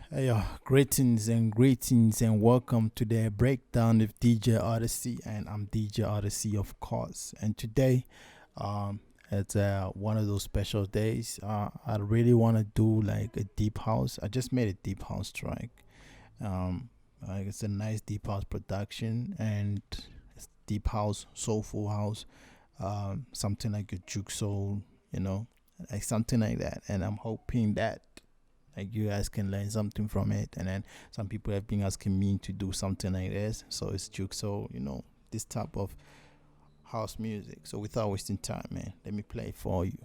Greetings and welcome to the breakdown of DJ Odyccy, and I'm DJ Odyccy, of course. And today, um, it's one of those special days. I really want to do like a deep house. I just made a deep house track. Um, it's a nice deep house production, and it's deep house, soulful house, something like a Dukesoul, you know, like something like that. And I'm hoping that like you guys can learn something from it. And then some people have been asking me to do something like this, so it's juke, so this type of house music. So without wasting time, man, let me play it for you.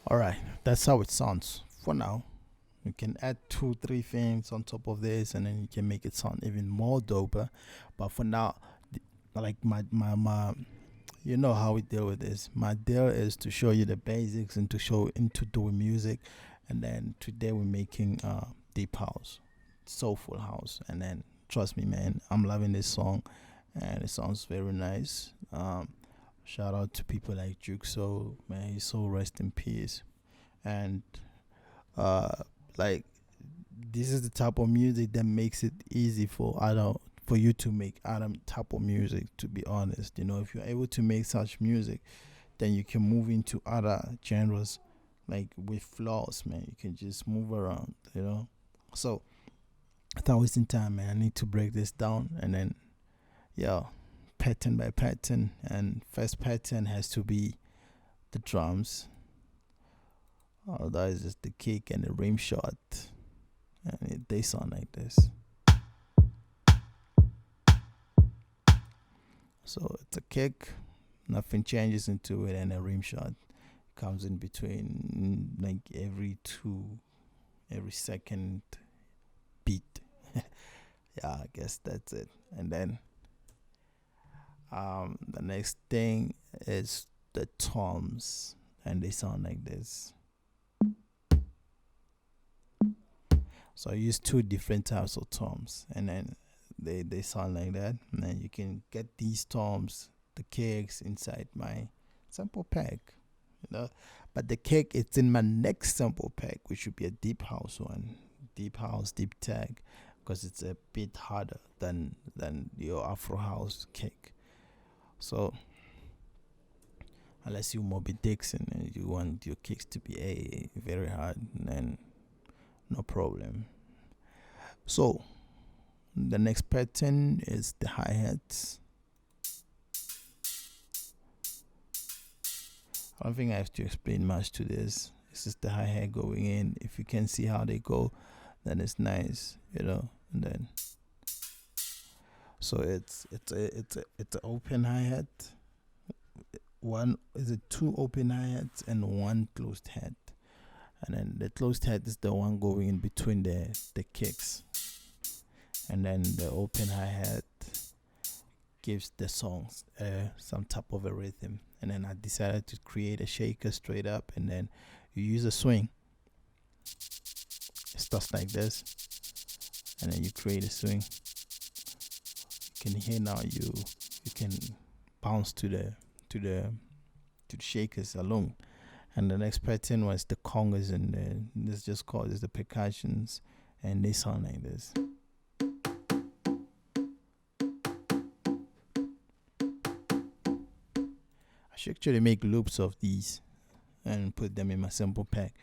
All right, that's how it sounds for now. You can add two, three things on top of this, and then you can make it sound even more doper. But for now, like my you know how we deal with this. My deal is to show you the basics and to show into doing music, and then today we're making deep house, soulful house, and then trust me, man, I'm loving this song, and it sounds very nice. Shout out to people like Dukesoul, man, his soul rest in peace. And uh, like this is the type of music that makes it easy for other for you to make other type of music. To be honest, if you're able to make such music, then you can move into other genres, like with flaws, man. You can just move around. So without wasting time, man, I need to break this down, and then yeah, pattern by pattern. And first pattern has to be the drums. That is just the kick and the rim shot, and they sound like this. So it's a kick, nothing changes into it, and a rim shot comes in between, like every second beat. Yeah, I guess that's it. And then the next thing is the toms, and they sound like this. So I use two different types of toms, and then they sound like that. And then you can get these toms, the kicks, inside my sample pack, you know. But the kick it's in my next sample pack, which would be a deep house one, deep house, deep tag, because it's a bit harder than your Afro house kick. So unless you Moby Dixon and you want your kicks to be very hard, then no problem. So the next pattern is the hi-hats. I don't think I have to explain much to this. This is the hi-hat going in. If you can see how they go, then it's nice, you know. And then so it's an open hi-hat. One is it two open hi-hats and one closed hat. And then the closed hat is the one going in between the kicks. And then the open hi-hat gives the songs some type of a rhythm. And then I decided to create a shaker straight up, and then you use a swing. It starts like this, and then you create a swing. You can hear now you can bounce to the shakers alone. And the next pattern was the congas, and this just called is the percussions, and they sound like this. I should actually make loops of these and put them in my sample pack.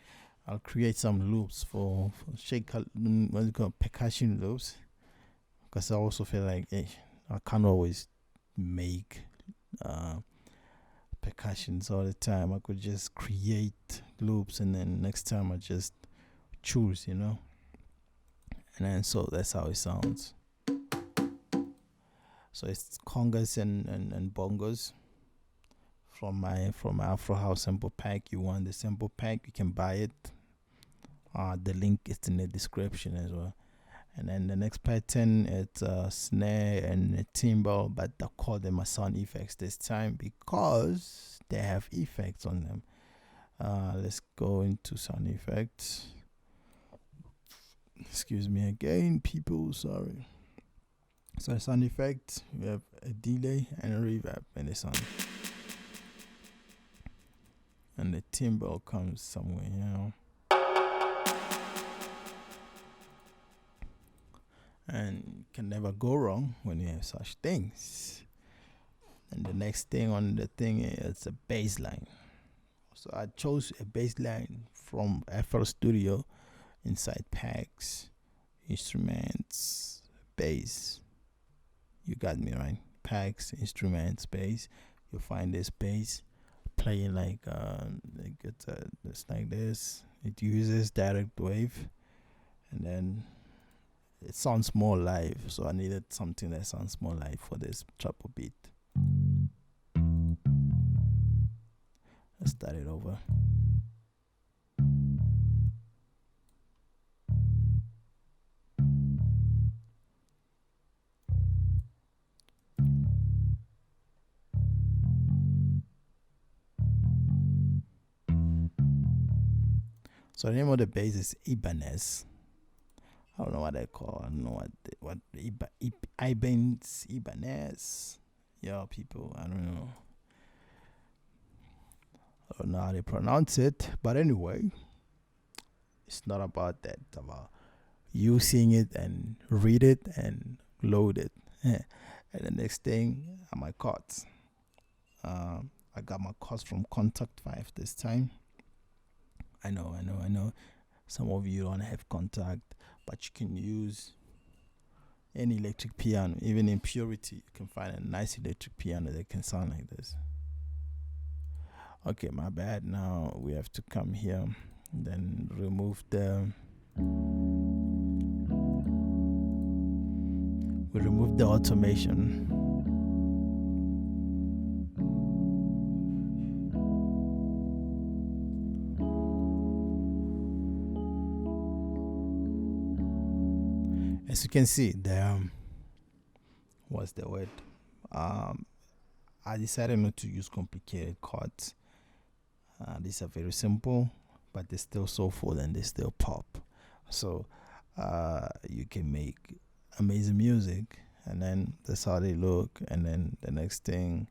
I'll create some loops for shaker, what you call percussion loops, because I also feel like I can't always make percussions all the time. I could just create loops, and then next time I just choose, you know. And then so that's how it sounds. So it's congas and bongos from my Afro House sample pack. You want the sample pack, you can buy it. The link is in the description as well. And then the next pattern, it's a snare and a timbal, but I call them a sound effects this time because they have effects on them. Let's go into sound effects. Excuse me again, people, sorry. So sound effects, we have a delay and a reverb and the sound. And the timbal comes somewhere, you know. And can never go wrong when you have such things. And the next thing on the thing is a bass line. So I chose a bass line from FL Studio inside packs, instruments, bass. You got me right. Packs, instruments, bass. You'll find this bass playing like it's like this. It uses direct wave, and then it sounds more live. So I needed something that sounds more live for this triple beat. Let's start it over. So the name of the bass is Ibanez. I don't know what they call. I don't know what Ibanez. Yeah, people. I don't know. I don't know how they pronounce it. But anyway, it's not about that. It's about you seeing it and read it and load it. And the next thing are my chords. I got my chords from Contact 5 this time. I know. Some of you don't have Contact, but you can use any electric piano. Even in Purity, you can find a nice electric piano that can sound like this. Okay, my bad. Now we have to come here and then remove the automation. As you can see, what's the word? I decided not to use complicated chords. These are very simple, but they're still soulful and they still pop. So you can make amazing music. And then that's how they look. And then the next thing,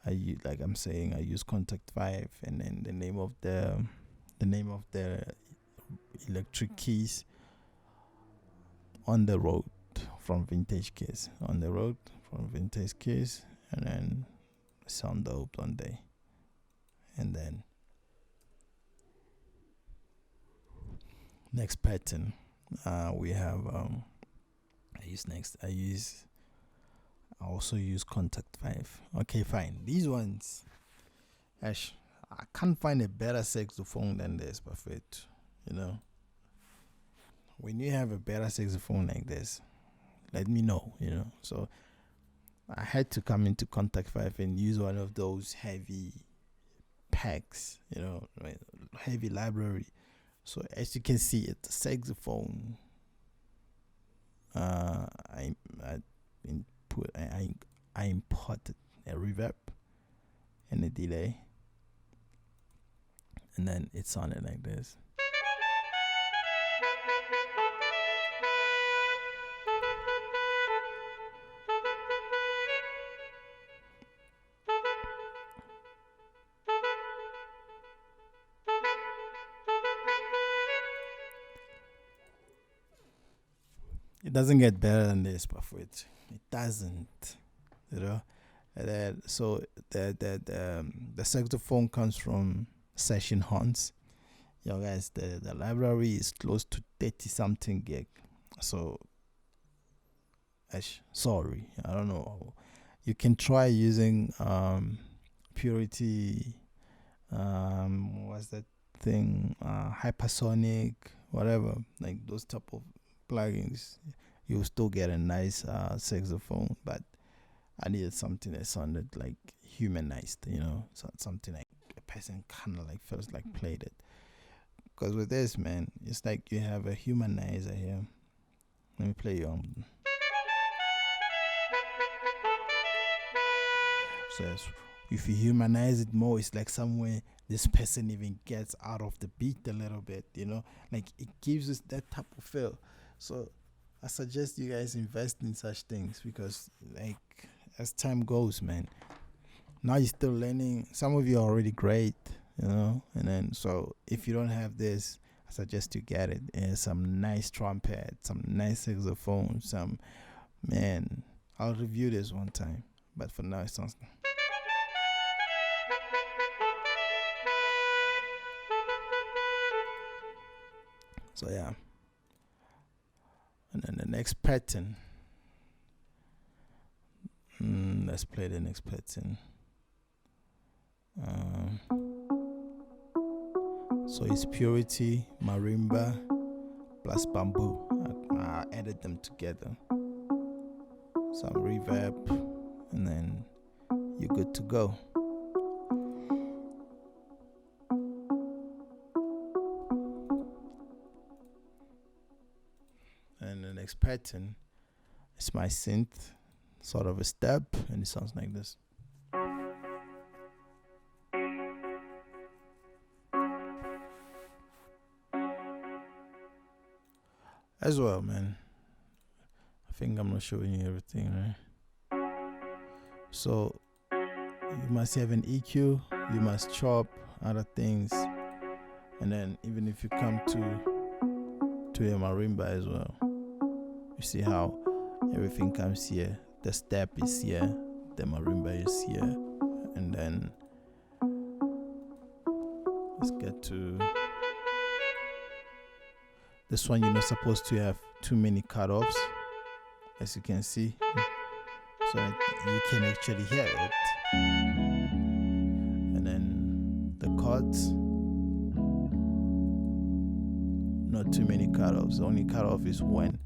like I'm saying, I use Contact 5, and then the name of the electric keys, On the Road from Vintage Keys, On the Road from Vintage Keys, and then sound dope one day. And then next pattern, we have I also use Contact 5. Okay, fine. These ones, Ash, I can't find a better saxophone than this, Buffett. You know, when you have a better saxophone like this, let me know. You know, so I had to come into Contact 5 and use one of those heavy packs. You know, right? Heavy library. So as you can see, it's a saxophone. I imported a reverb and a delay, and then it sounded like this. It doesn't get better than this, Buffett. It doesn't, you know. And then, so the saxophone comes from Session Horns. Yo, guys, the library is close to 30 something gig. So, sorry, I don't know. You can try using Purity. What's that thing? Hypersonic, whatever. Like those type of plugins, you'll still get a nice saxophone, but I needed something that sounded like humanized, you know, something like a person kind of like feels like played it. Because with this, man, it's like you have a humanizer here. Let me play you on. So if you humanize it more, it's like somewhere this person even gets out of the beat a little bit, you know, like it gives us that type of feel. So I suggest you guys invest in such things, because like as time goes, man, now you're still learning. Some of you are already great, you know, and then so if you don't have this, I suggest you get it. And some nice trumpet, some nice saxophone, man, I'll review this one time, but for now it sounds. So yeah. And then the next pattern. Let's play the next pattern. So it's Purity, Marimba, plus Bamboo. I added them together. Some reverb, and then you're good to go. And the next pattern is my synth, sort of a step, and it sounds like this. As well, man. I think I'm not showing you everything, right? So you must have an EQ, you must chop other things, and then even if you come to a marimba as well, you see how everything comes here. The step is here, the marimba is here, and then let's get to this one. You're not supposed to have too many cutoffs, as you can see, so that you can actually hear it. And then the chords, not too many cutoffs. The only cutoff is when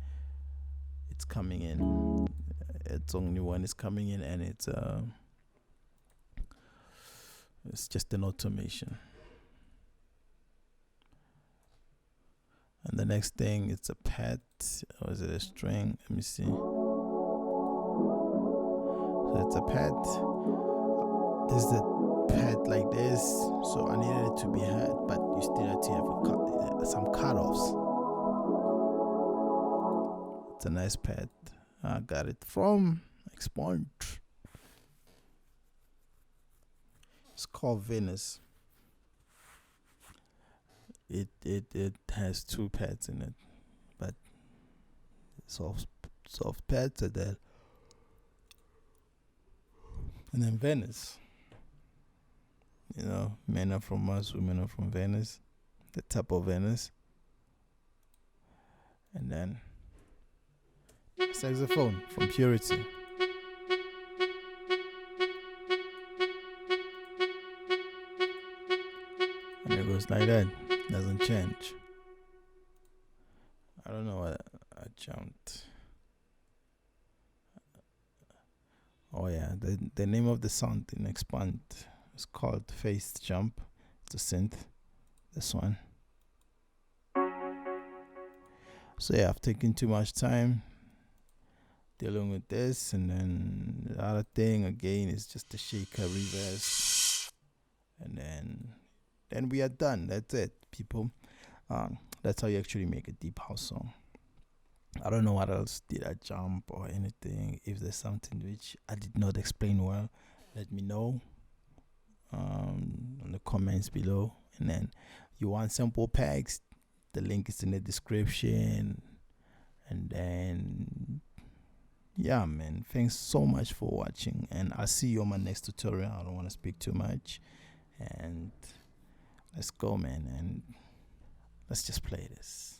it's coming in. It's only when it's coming in, and it's just an automation. And the next thing, it's a pad, or is it a string? Let me see. So it's a pad. There's a pad like this, so I needed it to be heard, but you still have to have some cutoffs. It's a nice pad. I got it from Expunge. It's called Venus. It has 2 pads in it, but soft pads are there. And then Venice. You know, men are from Mars, women are from Venus. The top of Venus. And then saxophone from Purity. And it goes like that. Doesn't change. I don't know what I jumped. Oh yeah, the name of the sound in Expand is called Phased Jump. It's a synth. This one. So yeah, I've taken too much time dealing with this, and then the other thing again is just the shaker reverse, and then we are done. That's it, people. That's how you actually make a deep house song. I don't know what else did I jump or anything. If there's something which I did not explain well, let me know in the comments below. And then you want sample packs, the link is in the description. And then yeah, man, thanks so much for watching, and I'll see you on my next tutorial. I don't want to speak too much, and let's go, man, and let's just play this.